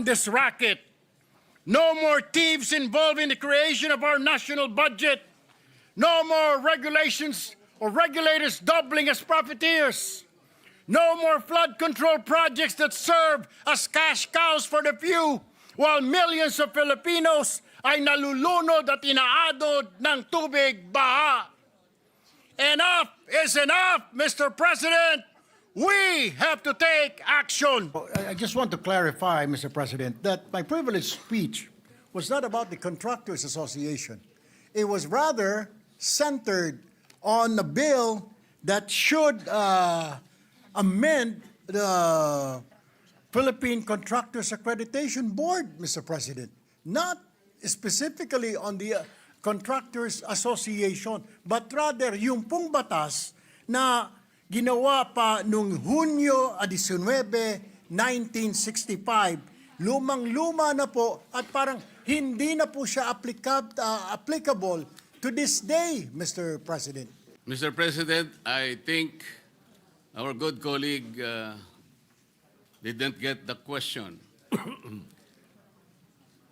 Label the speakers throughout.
Speaker 1: this racket. No more thieves involved in the creation of our national budget. No more regulations or regulators doubling as profiteers. No more flood control projects that serve as cash cows for the few, while millions of Filipinos ay nalulunod at inaadod ng tubig baha. Enough is enough, Mr. President. We have to take action.
Speaker 2: I just want to clarify, Mr. President, that my privileged speech was not about the Contractors Association. It was rather centered on a bill that should amend the Philippine Contractors Accreditation Board, Mr. President, not specifically on the Contractors Association, but rather yung pong batas na ginawa pa noong Hunyo 19, 1965, lumang-luma na po at parang hindi na po siya applicable to this day, Mr. President.
Speaker 3: Mr. President, I think our good colleague didn't get the question.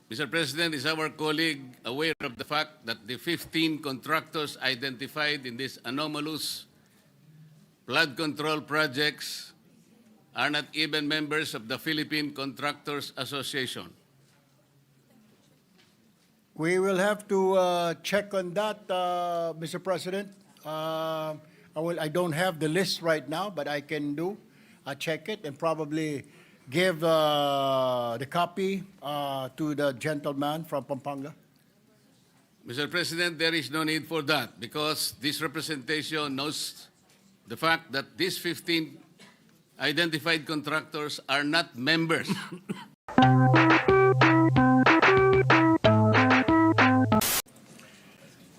Speaker 3: Mr. President, is our colleague aware of the fact that the 15 contractors identified in this anomalous flood control projects are not even members of the Philippine Contractors Association?
Speaker 2: We will have to check on that, Mr. President. I don't have the list right now, but I can check it and probably give the copy to the gentleman from Pampanga.
Speaker 3: Mr. President, there is no need for that because this representation knows the fact that these 15 identified contractors are not members.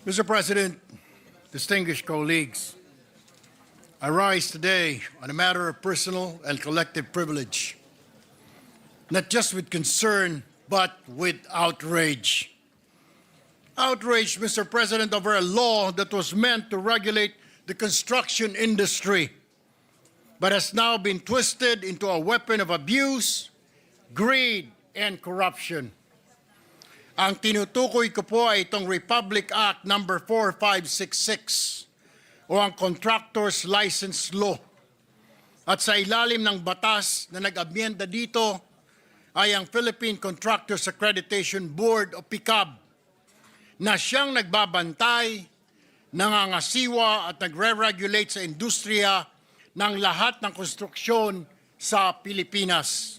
Speaker 2: Mr. President, distinguished colleagues, I rise today on a matter of personal and collective privilege, not just with concern, but with outrage. Outrage, Mr. President, over a law that was meant to regulate the construction industry, but has now been twisted into a weapon of abuse, greed, and corruption. Ang tinutukoy ko po ay itong Republic Act No. 4566 o ang Contractors License Law. At sa ilalim ng batas na nag-amyenda dito ay ang Philippine Contractors Accreditation Board o PCAB na siyang nagbabantay, nangangasiwa at nagre-regulate sa industriya ng lahat ng konstruksyon sa Pilipinas.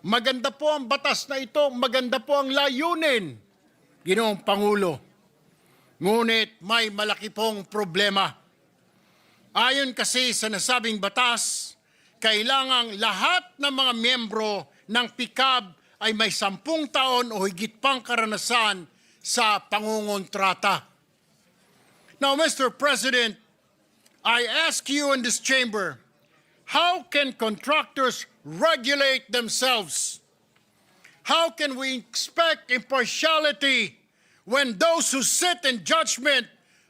Speaker 2: Maganda po ang batas na ito, maganda po ang layunin, Ginoong Pangulo. Ngunit may malaki pong problema. Ayon kasi sa nasabing batas, kailangang lahat ng mga miyembro ng PCAB ay may 10 taon o higit pang karanasan sa pangungontrata. Now, Mr. President, I ask you in this chamber, how can contractors regulate themselves? How can we expect impartiality when those who sit in judgment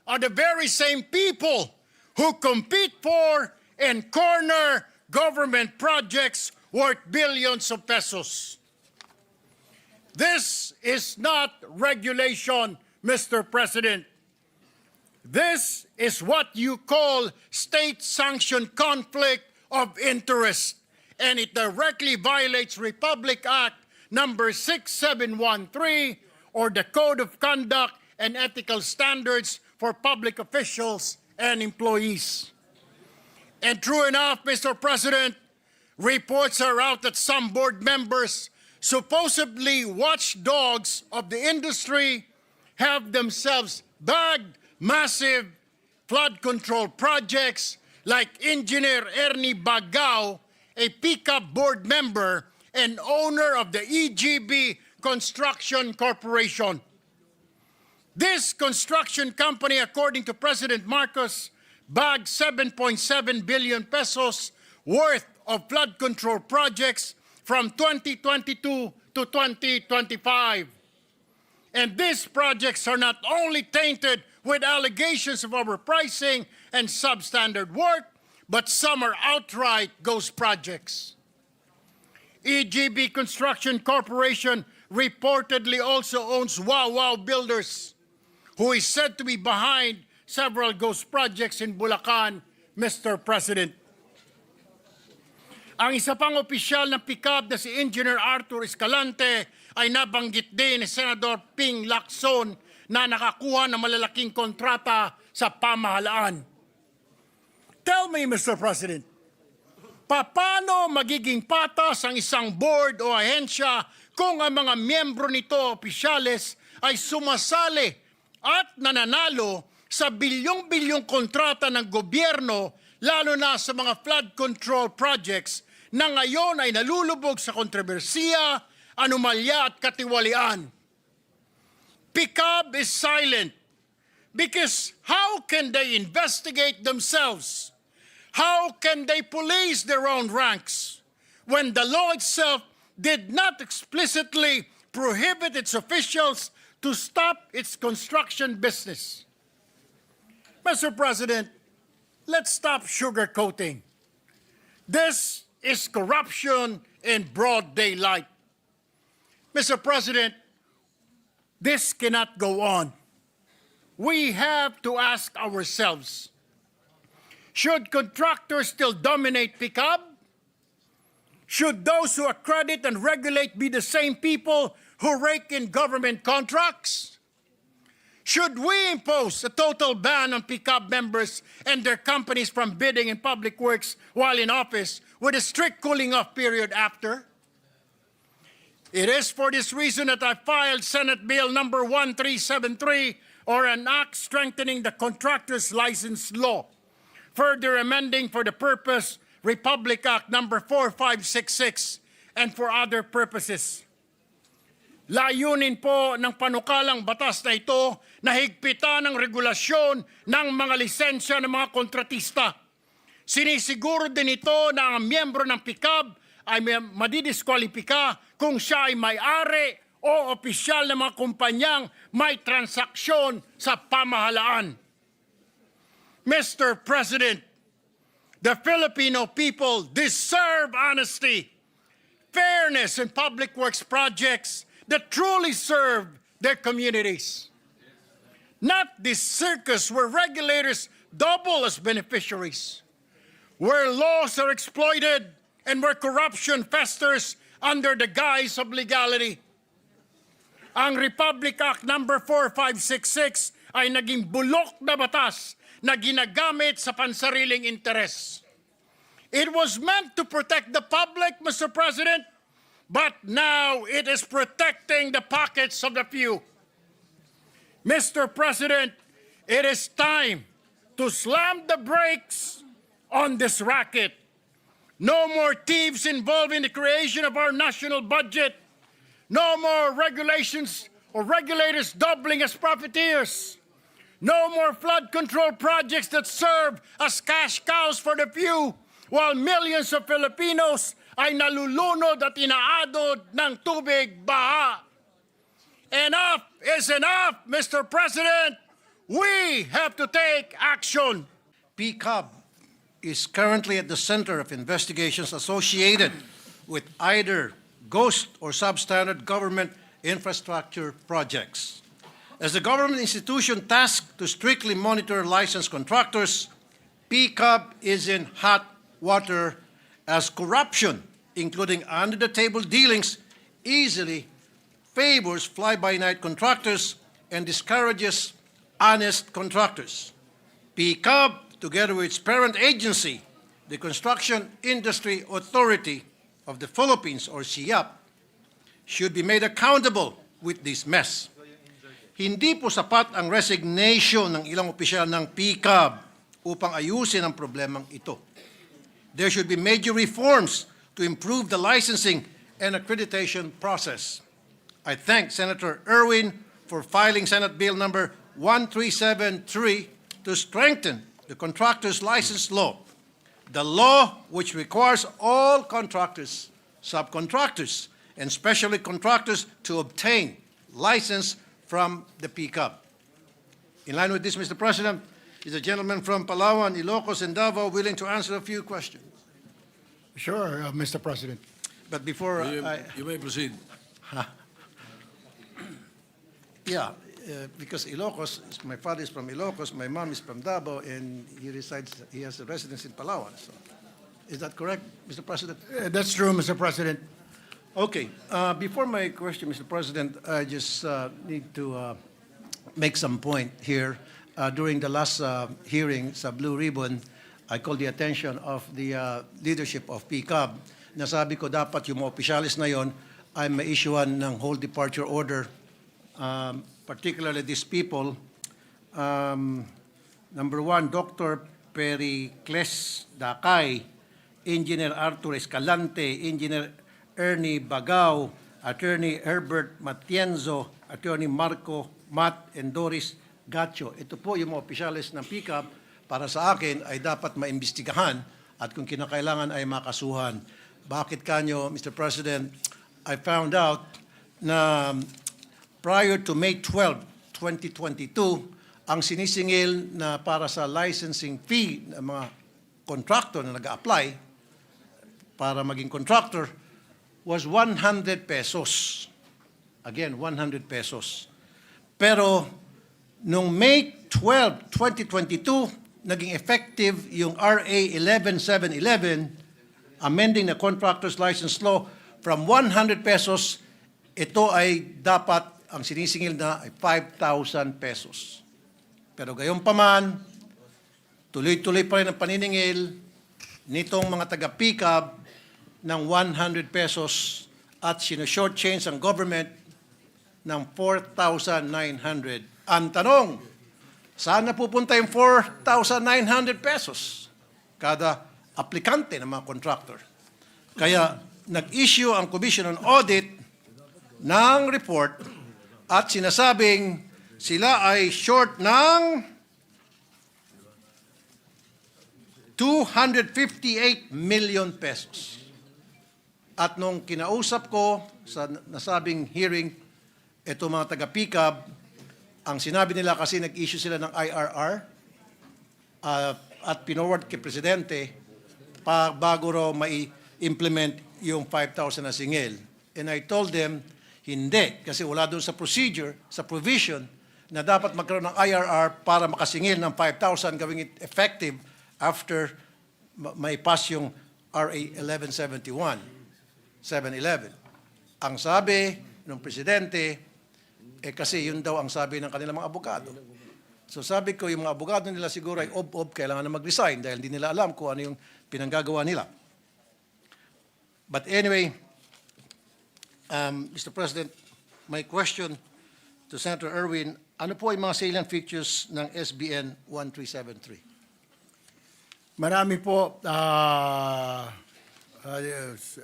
Speaker 2: are the very same people who compete for and corner government projects worth billions of pesos? This is not regulation, Mr. President. This is what you call state-sanctioned conflict of interest, and it directly violates Republic Act No. 6713 or the Code of Conduct and Ethical Standards for Public Officials and Employees. And true enough, Mr. President, reports are out that some board members, supposedly watchdogs of the industry, have themselves bagged massive flood control projects like Engineer Ernie Bagao, a PCAB board member and owner of the EGB Construction Corporation. This construction company, according to President Marcos, bagged 7.7 billion pesos worth of flood control projects from 2022 to 2025. And these projects are not only tainted with allegations of overpricing and substandard work, but some are outright ghost projects.
Speaker 1: EGB Construction Corporation reportedly also owns Wow Builders, who is said to be behind several ghost projects in Bulacan, Mr. President. Ang isa pang opisyal ng PICAB na si Engineer Arthur Escalante ay nabanggit din ni Senador Ping Lacson na nakakuha ng malalaking kontrata sa pamahalaan. Tell me, Mr. President, paano magiging patas ang isang board o ahensya kung ang mga miyembro nito, opisyales, ay sumasali at nananalo sa bilyong-bilyong kontrata ng gobyerno, lalo na sa mga flood control projects na ngayon ay nalulubog sa kontrobersiya, anomalya at katiwalian. PICAB is silent because how can they investigate themselves? How can they police their own ranks when the law itself did not explicitly prohibit its officials to stop its construction business? Mr. President, let's stop sugarcoating. This is corruption in broad daylight. Mr. President, this cannot go on. We have to ask ourselves, should contractors still dominate PICAB? Should those who accredit and regulate be the same people who rake in government contracts? Should we impose a total ban on PICAB members and their companies from bidding in public works while in office with a strict cooling off period after? It is for this reason that I filed Senate Bill number 1373, or an act strengthening the contractor's license law, further amending for the purpose Republic Act number 4566 and for other purposes. Layunin po ng panukalang batas na ito na higpitan ang regulasyon ng mga lisensya ng mga kontratista. Sinisiguro din ito na ang miyembro ng PICAB ay madidiskwalipika kung siya ay may-ari o opisyal ng mga kumpanyang may transaksyon sa pamahalaan. Mr. President, the Filipino people deserve honesty, fairness in public works projects that truly serve their communities. Not this circus where regulators double as beneficiaries, where laws are exploited and where corruption festers under the guise of legality. Ang Republic Act number 4566 ay naging bulok na batas na ginagamit sa pansariling interes. It was meant to protect the public, Mr. President, but now it is protecting the pockets of the few. Mr. President, it is time to slam the brakes on this racket. No more thieves involved in the creation of our national budget. No more regulations or regulators doubling as profiteers. No more flood control projects that serve as cash cows for the few, while millions of Filipinos ay nalulunod at inaadod ng tubig baha. Enough is enough, Mr. President. We have to take action.
Speaker 4: PCAB is currently at the center of investigations associated with either ghost or substandard government infrastructure projects. As the government institution tasked to strictly monitor licensed contractors, PCAB is in hot water as corruption, including under-the-table dealings, easily favors fly-by-night contractors and discourages honest contractors. PCAB, together with its parent agency, the Construction Industry Authority of the Philippines, or SIAP, should be made accountable with this mess. Hindi po sapat ang resignation ng ilang opisyal ng PCAB upang ayusin ang problemang ito. There should be major reforms to improve the licensing and accreditation process. I thank Senator Erwin for filing Senate Bill number 1373 to strengthen the contractor's license law, the law which requires all contractors, subcontractors, and especially contractors to obtain license from the PCAB. In line with this, Mr. President, is the gentleman from Palawan, Ilocos, and Davao willing to answer a few questions?
Speaker 1: Sure, Mr. President.
Speaker 4: But before
Speaker 5: You may proceed.
Speaker 4: yeah, because Ilocos, my father is from Ilocos, my mom is from Davao, and he has a residence in Palawan. So, is that correct, Mr. President?
Speaker 2: That's true, Mr. President.
Speaker 4: Okay, before my question, Mr. President, I just need to make some point here. During the last hearing sa Blue Ribbon, I called the attention of the leadership of PCAB. Nasabi ko dapat yung mga opisyalis na yon ay ma-issuean ng whole departure order, particularly these people. Number one, Dr. Pericles Dakay, Engineer Arthur Escalante, Engineer Ernie Bagao, Attorney Herbert Matienzo, Attorney Marco Matt and Doris Gacho. Ito po yung mga opisyalis ng PCAB para sa akin ay dapat maimbestigahan at kung kinakailangan ay makasuhan. Bakit kanyo, Mr. President, I found out na prior to May 12, 2022, ang sinisingil na para sa licensing fee ng mga contractor na nag-a-apply para maging contractor was 100 pesos. Again, 100 pesos. Pero nung May 12, 2022, naging effective yung RA 11711, amending the Contractors License Law from 100 pesos, ito ay dapat, ang sinisingil na ay 5,000 pesos. Pero gayon pa man, tuloy-tuloy pa rin ang paniningil nitong mga taga-PCAB ng 100 pesos at sino-shortchange ang government ng 4,900. Ang tanong, saan na pupunta yung 4,900 pesos kada aplikante ng mga contractor? Kaya nag-issue ang Commission on Audit ng report at sinasabing sila ay short ng 258 million pesos. At nung kinausap ko sa nasabing hearing, ito mga taga-PCAB, ang sinabi nila kasi nag-issue sila ng IRR at pinoward kay Presidente bago raw mai-implement yung 5,000 na singil. And I told them, hindi, kasi wala doon sa procedure, sa provision, na dapat magkaroon ng IRR para makasingil ng 5,000, gawing it effective after mai-pass yung RA 1171, 711. Ang sabi ng Presidente, kasi yun daw ang sabi ng kanilang mga abogado. So sabi ko, yung mga abogado nila siguro ay kailangan na mag-resign dahil hindi nila alam kung ano yung pinanggagawa nila. But anyway, Mr. President, my question to Senator Erwin, ano po yung mga salient features ng SBN 1373?
Speaker 2: Marami po,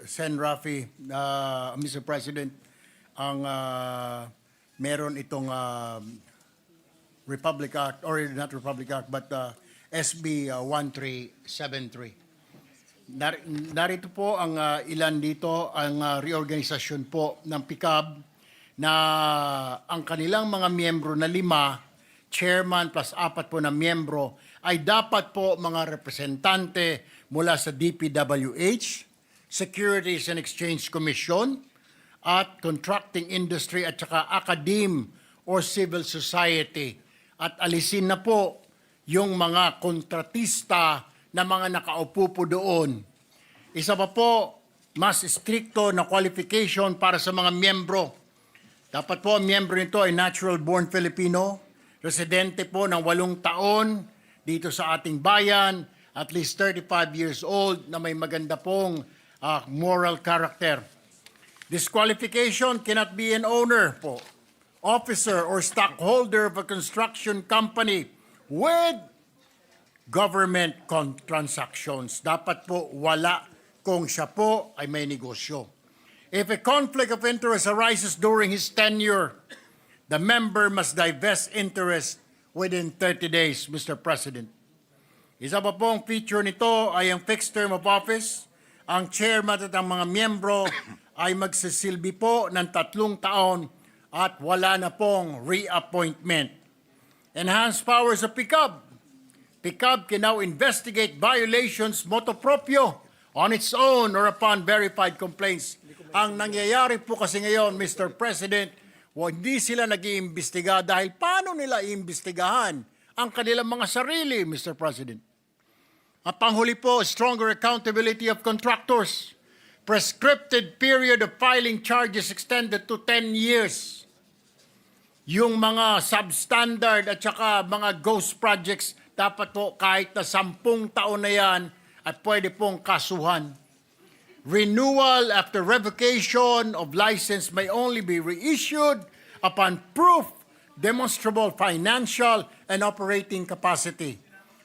Speaker 2: Sen. Raffy, Mr. President, ang meron itong Republic Act, or not Republic Act, but SB 1373. Narito po ang ilan dito, ang reorganisasyon po ng PCAB na ang kanilang mga miyembro na 5, chairman plus 4 po na miyembro, ay dapat po mga representante mula sa DPWH, Securities and Exchange Commission, at contracting industry at saka academe or civil society. At alisin na po yung mga kontratista na mga nakaupo po doon. Isa pa po, mas stricto na qualification para sa mga miyembro. Dapat po ang miyembro nito ay natural-born Filipino, residente po ng 8 taon dito sa ating bayan, at least 35 years old, na may maganda pong moral character. Disqualification cannot be an owner po, officer or stockholder of a construction company with government transactions. Dapat po wala kung siya po ay may negosyo. If a conflict of interest arises during his tenure, the member must divest interest within 30 days, Mr. President. Isa pa pong feature nito ay ang fixed term of office. Ang chairman at ang mga miyembro ay magsisilbi po ng 3 taon at wala na pong reappointment. Enhanced powers of PCAB. PCAB can now investigate violations motu proprio on its own or upon verified complaints. Ang nangyayari po kasi ngayon, Mr. President, hindi sila nag-iimbestiga dahil paano nila iimbestigahan ang kanilang mga sarili, Mr. President? Ang panghuli po, stronger accountability of contractors. Prescripted period of filing charges extended to 10 years. Yung mga substandard at saka mga ghost projects, dapat po kahit na 10 taon na yan at pwede pong kasuhan. Renewal after revocation of license may only be reissued upon proof, demonstrable financial and operating capacity,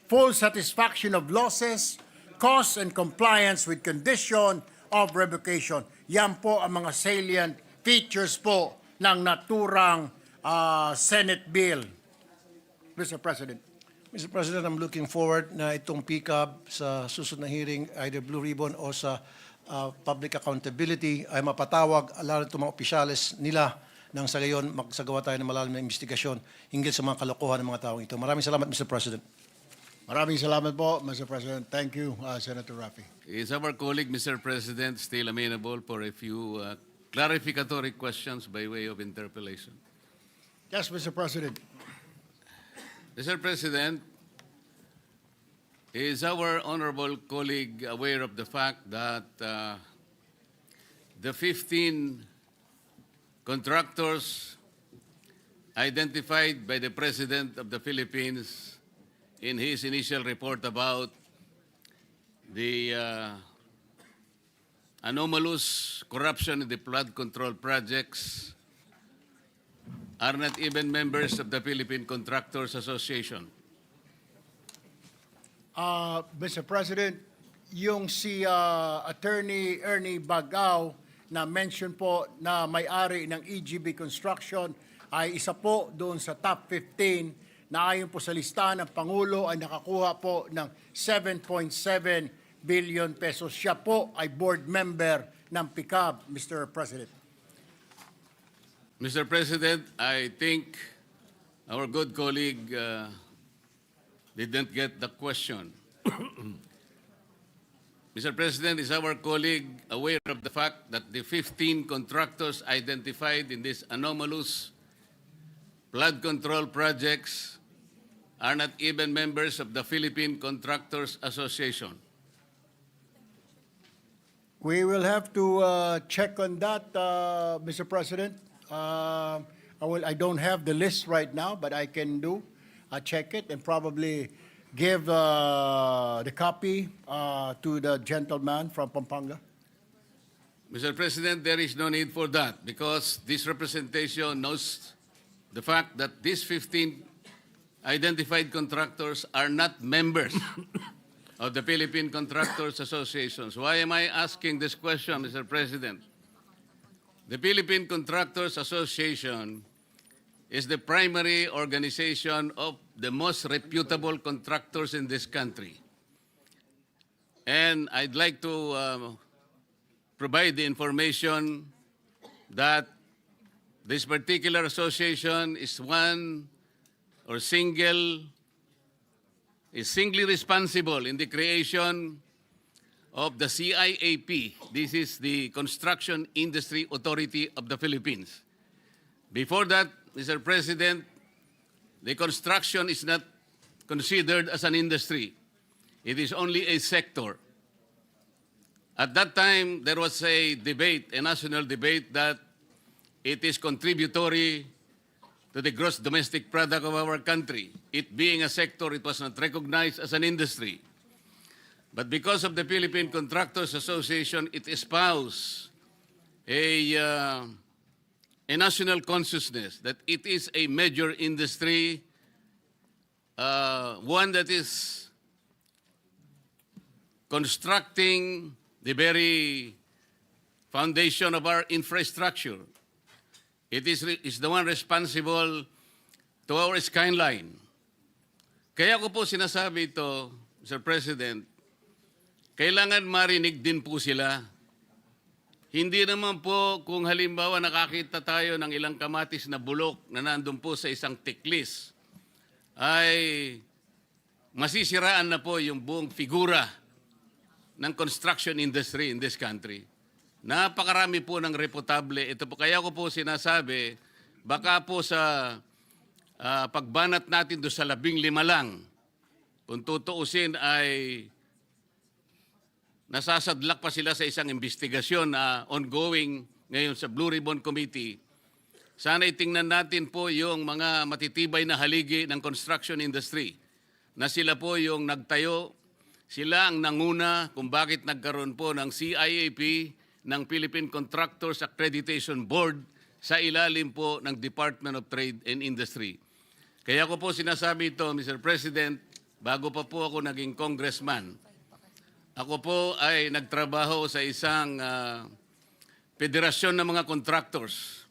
Speaker 2: full satisfaction of losses, costs, and compliance with condition of revocation. Yan po ang mga salient features po ng naturang Senate bill. Mr. President.
Speaker 4: Mr. President, I'm looking forward na itong pick-up sa susunod na hearing, either Blue Ribbon o sa public accountability, ay mapatawag lalo itong mga opisyales nila nang sa gayon magsagawa tayo ng malalim na investigasyon hinggil sa mga kalokohan ng mga taong ito. Maraming salamat, Mr. President.
Speaker 2: Maraming salamat po, Mr. President. Thank you, Senator Raffy.
Speaker 3: Is our colleague, Mr. President, still amenable for a few clarificatory questions by way of interpellation?
Speaker 2: Yes, Mr. President.
Speaker 3: Mr. President, is our honorable colleague aware of the fact that the 15 contractors identified by the President of the Philippines in his initial report about the anomalous corruption in the flood control projects are not even members of the Philippine Contractors Association?
Speaker 2: Mr. President, yung si Attorney Ernie Bagaw na mention po na may-ari ng EGB Construction ay isa po doon sa top 15 na ayon po sa listahan ng Pangulo ay nakakuha po ng 7.7 billion pesos. Siya po ay board member ng PICAB, Mr. President.
Speaker 3: Mr. President, I think our good colleague didn't get the question. Mr. President, is our colleague aware of the fact that the 15 contractors identified in these anomalous flood control projects are not even members of the Philippine Contractors Association?
Speaker 2: We will have to check on that, Mr. President. I don't have the list right now, but I can check it and probably give the copy to the gentleman from Pampanga.
Speaker 3: Mr. President, there is no need for that because this representation knows the fact that these 15 identified contractors are not members of the Philippine Contractors Association. So why am I asking this question, Mr. President? The Philippine Contractors Association is the primary organization of the most reputable contractors in this country. And I'd like to provide the information that this particular association is singly responsible in the creation of the CIAP. This is the Construction Industry Authority of the Philippines. Before that, Mr. President, the construction is not considered as an industry. It is only a sector. At that time, there was a debate, a national debate, that it is contributory to the gross domestic product of our country. It being a sector, it was not recognized as an industry. But because of the Philippine Contractors Association, it espoused a national consciousness that it is a major industry, one that is constructing the very foundation of our infrastructure. It is the one responsible to our skyline. Kaya ko po sinasabi ito, Mr. President, kailangan marinig din po sila. Hindi naman po kung halimbawa nakakita tayo ng ilang kamatis na bulok na nandun po sa isang tiklis, ay masisiraan na po yung buong figura ng construction industry in this country. Napakarami po ng reputable. Ito po, kaya ko po sinasabi, baka po sa pagbanat natin doon sa 15 lang, kung tutuusin ay nasasadlak pa sila sa isang investigasyon na ongoing ngayon sa Blue Ribbon Committee. Sana itingnan natin po yung mga matitibay na haligi ng construction industry na sila po yung nagtayo, sila ang nanguna kung bakit nagkaroon po ng CIAP, ng Philippine Contractors Accreditation Board sa ilalim po ng Department of Trade and Industry. Kaya ko po sinasabi ito, Mr. President, bago pa po ako naging congressman. Ako po ay nagtrabaho sa isang federasyon ng mga contractors.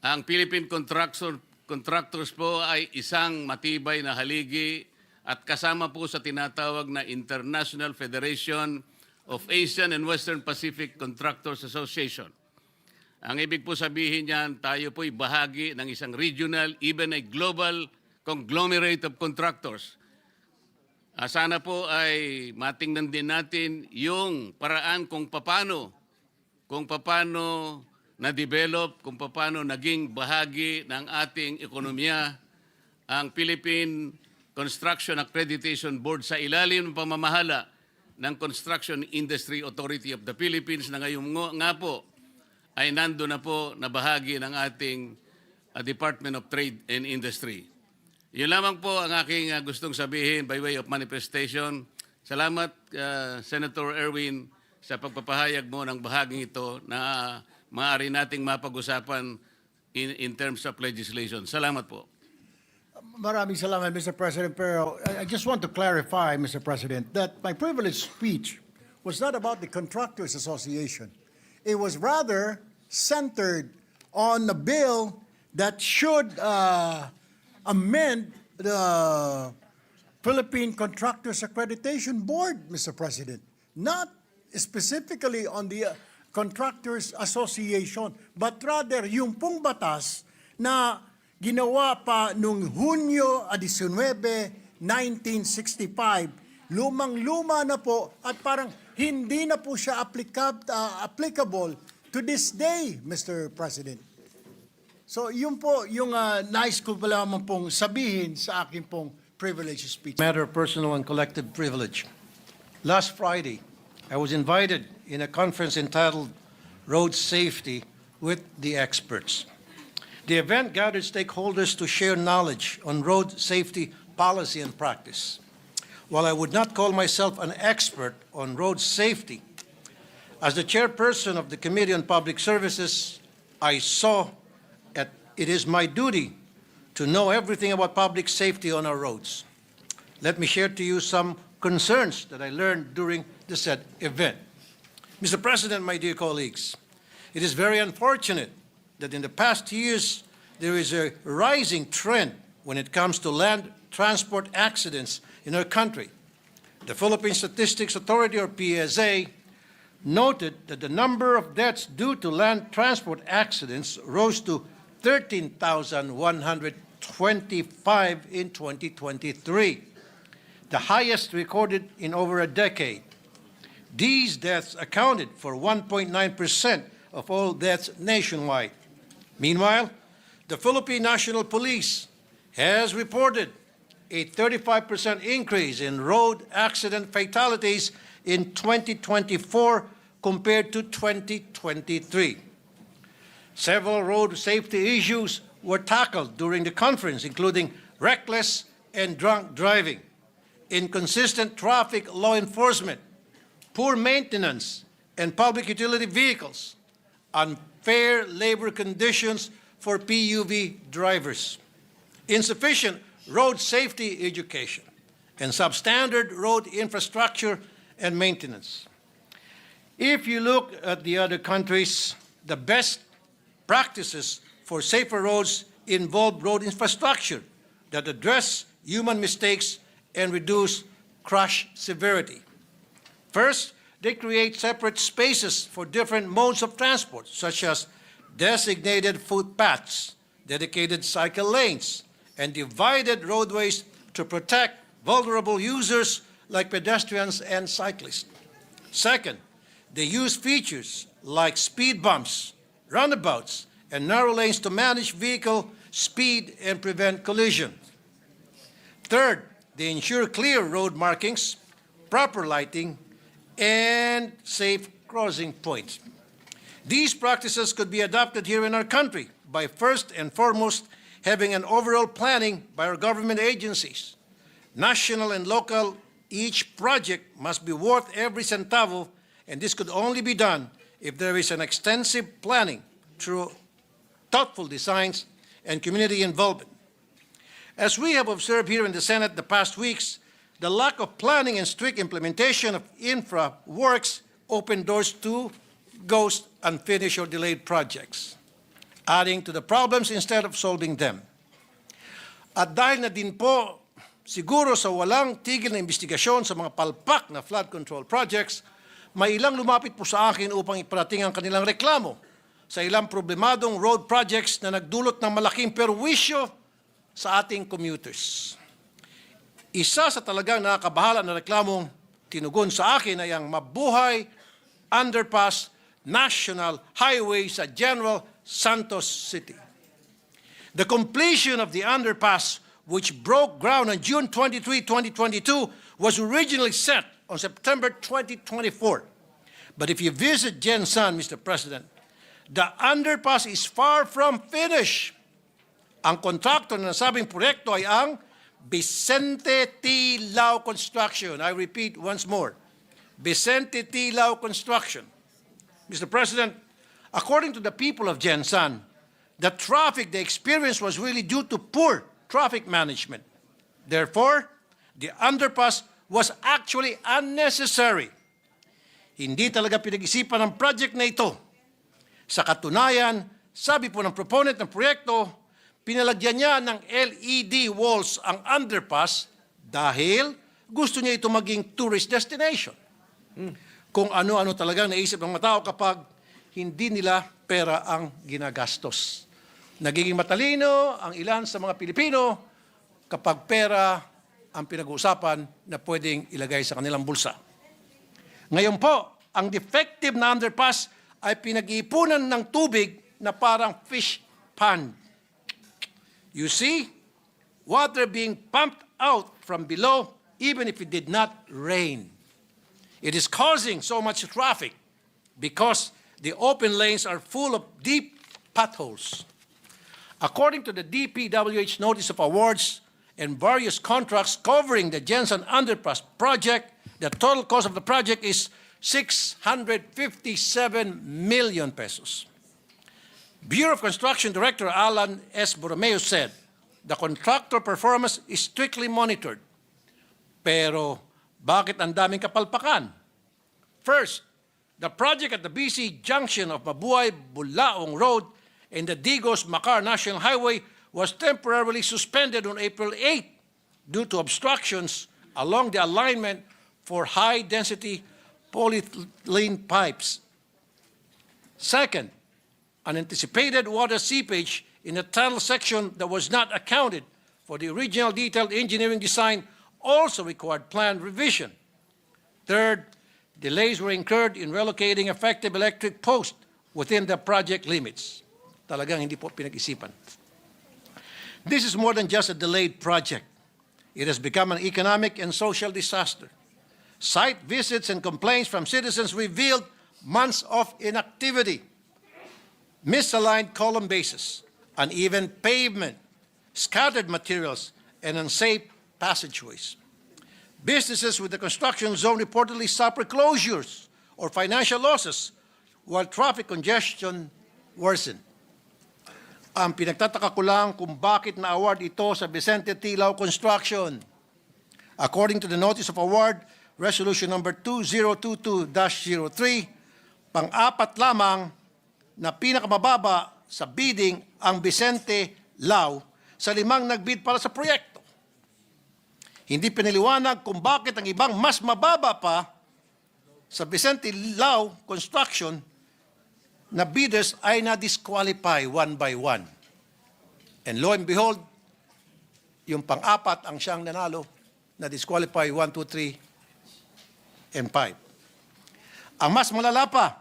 Speaker 3: Ang Philippine Contractors po ay isang matibay na haligi at kasama po sa tinatawag na International Federation of Asian and Western Pacific Contractors Association. Ang ibig po sabihin niyan, tayo po'y bahagi ng isang regional, even a global conglomerate of contractors. Sana po ay matingnan din natin yung paraan kung paano na-develop, kung paano naging bahagi ng ating ekonomiya ang Philippine Construction Accreditation Board sa ilalim ng pamamahala ng Construction Industry Authority of the Philippines na ngayon nga po ay nando na po na bahagi ng ating Department of Trade and Industry. Yun lamang po ang aking gustong sabihin by way of manifestation. Salamat, Senator Erwin, sa pagpapahayag mo ng bahaging ito na maaari nating mapag-usapan in terms of legislation. Salamat po.
Speaker 2: Maraming salamat, Mr. President. Pero I just want to clarify, Mr. President, that my privileged speech was not about the Contractors Association. It was rather centered on a bill that should amend the Philippine Contractors Accreditation Board, Mr. President, not specifically on the Contractors Association, but rather yung pong batas na ginawa pa noong Hunyo 19, 1965, lumang-luma na po at parang hindi na po siya applicable to this day, Mr. President. So yun po yung nais ko pala naman pong sabihin sa aking pong privilege speech.
Speaker 4: Matter of personal and collective privilege. Last Friday, I was invited in a conference entitled Road Safety with the Experts. The event gathered stakeholders to share knowledge on road safety policy and practice. While I would not call myself an expert on road safety, as the chairperson of the Committee on Public Services, I saw that it is my duty to know everything about public safety on our roads. Let me share to you some concerns that I learned during the said event. Mr. President, my dear colleagues, it is very unfortunate that in the past years, there is a rising trend when it comes to land transport accidents in our country. The Philippine Statistics Authority, or PSA, noted that the number of deaths due to land transport accidents rose to 13,125 in 2023, the highest recorded in over a decade. These deaths accounted for 1.9% of all deaths nationwide. Meanwhile, the Philippine National Police has reported a 35% increase in road accident fatalities in 2024 compared to 2023. Several road safety issues were tackled during the conference, including reckless and drunk driving, inconsistent traffic law enforcement, poor maintenance and public utility vehicles, unfair labor conditions for PUV drivers, insufficient road safety education, and substandard road infrastructure and maintenance. If you look at the other countries, the best practices for safer roads involve road infrastructure that address human mistakes and reduce crash severity. First, they create separate spaces for different modes of transport, such as designated footpaths, dedicated cycle lanes, and divided roadways to protect vulnerable users like pedestrians and cyclists. Second, they use features like speed bumps, roundabouts, and narrow lanes to manage vehicle speed and prevent collision. Third, they ensure clear road markings, proper lighting, and safe crossing points. These practices could be adopted here in our country by first and foremost having an overall planning by our government agencies. National and local, each project must be worth every centavo, and this could only be done if there is an extensive planning through thoughtful designs and community involvement. As we have observed here in the Senate the past weeks, the lack of planning and strict implementation of infra works open doors to ghost, unfinished, or delayed projects, adding to the problems instead of solving them. At dahil na din po siguro sa walang tigil na investigasyon sa mga palpak na flood control projects, may ilang lumapit po sa akin upang iparating ang kanilang reklamo sa ilang problemadong road projects na nagdulot ng malaking perwisyo sa ating commuters. Isa sa talagang nakakabahala na reklamong tinugon sa akin ay ang mabuhay underpass national highway sa General Santos City. The completion of the underpass, which broke ground on June 23, 2022, was originally set on September 2024. But if you visit Gensan, Mr. President, the underpass is far from finished. Ang kontraktor na nasabing proyekto ay ang Vicente T. Lau Construction. I repeat once more, Vicente T. Lau Construction. Mr. President, according to the people of Gensan, the traffic they experienced was really due to poor traffic management. Therefore, the underpass was actually unnecessary. Hindi talaga pinag-isipan ng project na ito. Sa katunayan, sabi po ng proponent ng proyekto, pinalagyan niya ng LED walls ang underpass dahil gusto niya ito maging tourist destination. Kung ano-ano talagang naisip ng mga tao kapag hindi nila pera ang ginagastos. Nagiging matalino ang ilan sa mga Pilipino kapag pera ang pinag-uusapan na pwedeng ilagay sa kanilang bulsa. Ngayon po, ang defective na underpass ay pinag-iipunan ng tubig na parang fish pond. You see, water being pumped out from below even if it did not rain. It is causing so much traffic because the open lanes are full of deep potholes. According to the DPWH Notice of Awards and various contracts covering the Gensan Underpass project, the total cost of the project is 657 million pesos. Bureau of Construction Director Alan S. Borromeo said, the contractor performance is strictly monitored. Pero bakit ang daming kapalpakan? First, the project at the BC junction of Mabuhay-Bulaong Road and the Digos-Macar National Highway was temporarily suspended on April 8 due to obstructions along the alignment for high-density polyethylene pipes. Second, unanticipated water seepage in the tunnel section that was not accounted for the original detailed engineering design also required plan revision. Third, delays were incurred in relocating effective electric posts within the project limits. Talagang hindi po pinag-isipan. This is more than just a delayed project. It has become an economic and social disaster. Site visits and complaints from citizens revealed months of inactivity, misaligned column bases, uneven pavement, scattered materials, and unsafe passageways. Businesses with the construction zone reportedly suffer closures or financial losses while traffic congestion worsened. Ang pinagtataka ko lang kung bakit na-award ito sa Vicente T. Lau Construction. According to the Notice of Award, Resolution number 2022-03, pang-apat lamang na pinakamababa sa bidding ang Vicente Lau sa 5 nagbid para sa proyekto. Hindi piniliwanag kung bakit ang ibang mas mababa pa sa Vicente Lau Construction na bidders ay na-disqualify one by one. And lo and behold, yung pang-apat ang siyang nanalo, na-disqualify 1, 2, 3, and 5. Ang mas malala pa,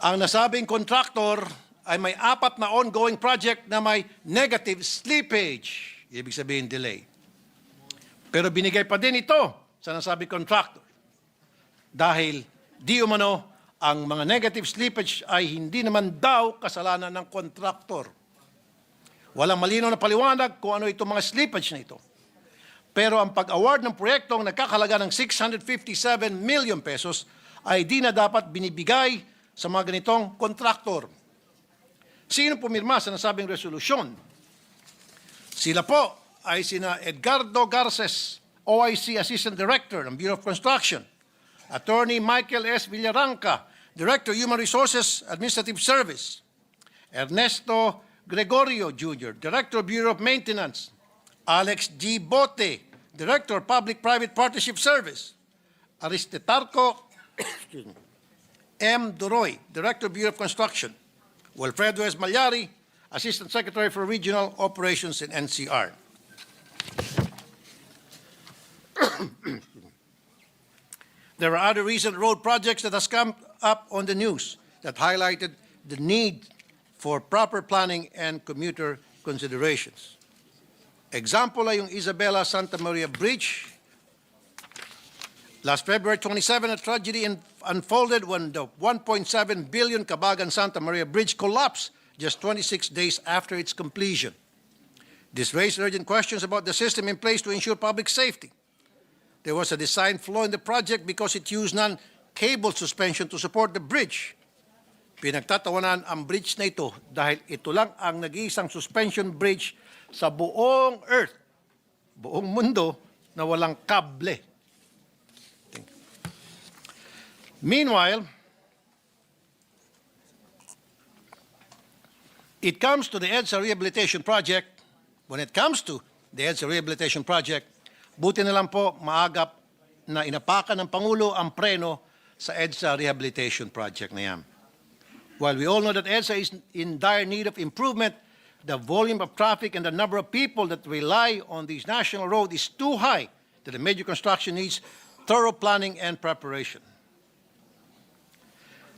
Speaker 4: ang nasabing contractor ay may 4 na ongoing project na may negative slippage. Ibig sabihin delay. Pero binigay pa din ito sa nasabing contractor. Dahil di umano ang mga negative slippage ay hindi naman daw kasalanan ng contractor. Walang malinaw na paliwanag kung ano itong mga slippage na ito. Pero ang pag-award ng proyektong nagkakalaga ng 657 million pesos ay di na dapat binibigay sa mga ganitong kontraktor. Sino pumirma sa nasabing resolusyon? Sila po ay sina Edgardo Garces, OIC Assistant Director ng Bureau of Construction, Attorney Michael S. Villaranca, Director Human Resources Administrative Service, Ernesto Gregorio Jr., Director Bureau of Maintenance, Alex G. Bote, Director Public-Private Partnership Service, Aristetarco M. Duroy, Director Bureau of Construction, Wilfredo S. Malyari, Assistant Secretary for Regional Operations in NCR. There are other recent road projects that has come up on the news that highlighted the need for proper planning and commuter considerations. Example ay yung Isabela Santa Maria Bridge. Last February 27, a tragedy unfolded when the 1.7 billion Cabagan Santa Maria Bridge collapsed just 26 days after its completion. This raised urgent questions about the system in place to ensure public safety. There was a design flaw in the project because it used non-cable suspension to support the bridge. Pinagtatawanan ang bridge na ito dahil ito lang ang nag-iisang suspension bridge sa buong Earth, buong mundo na walang kable. Meanwhile, it comes to the EDSA Rehabilitation Project. When it comes to the EDSA Rehabilitation Project, buti na lang po maagap na inapakan ng Pangulo ang preno sa EDSA Rehabilitation Project na yan. While we all know that EDSA is in dire need of improvement, the volume of traffic and the number of people that rely on these national roads is too high that the major construction needs thorough planning and preparation.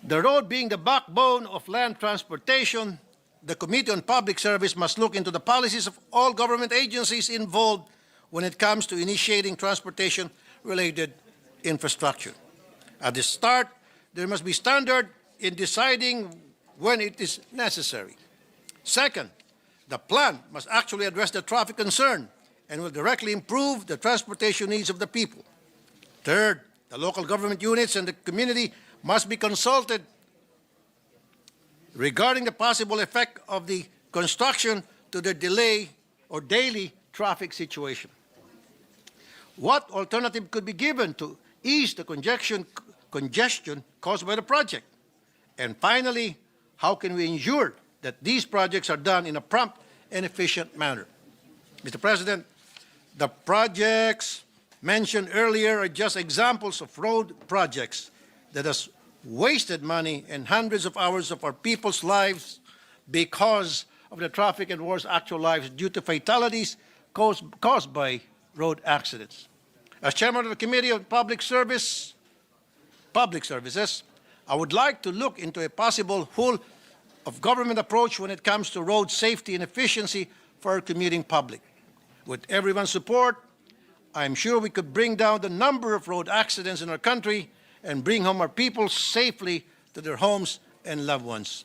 Speaker 4: The road being the backbone of land transportation, the Committee on Public Service must look into the policies of all government agencies involved when it comes to initiating transportation-related infrastructure. At the start, there must be standard in deciding when it is necessary. Second, the plan must actually address the traffic concern and will directly improve the transportation needs of the people. Third, the local government units and the community must be consulted regarding the possible effect of the construction to the delay or daily traffic situation. What alternative could be given to ease the congestion caused by the project? And finally, how can we ensure that these projects are done in a prompt and efficient manner? Mr. President, the projects mentioned earlier are just examples of road projects that has wasted money and hundreds of hours of our people's lives because of the traffic and worse actual lives due to fatalities caused by road accidents. As chairman of the Committee on Public Services, I would like to look into a possible whole of government approach when it comes to road safety and efficiency for our commuting public. With everyone's support, I'm sure we could bring down the number of road accidents in our country and bring home our people safely to their homes and loved ones.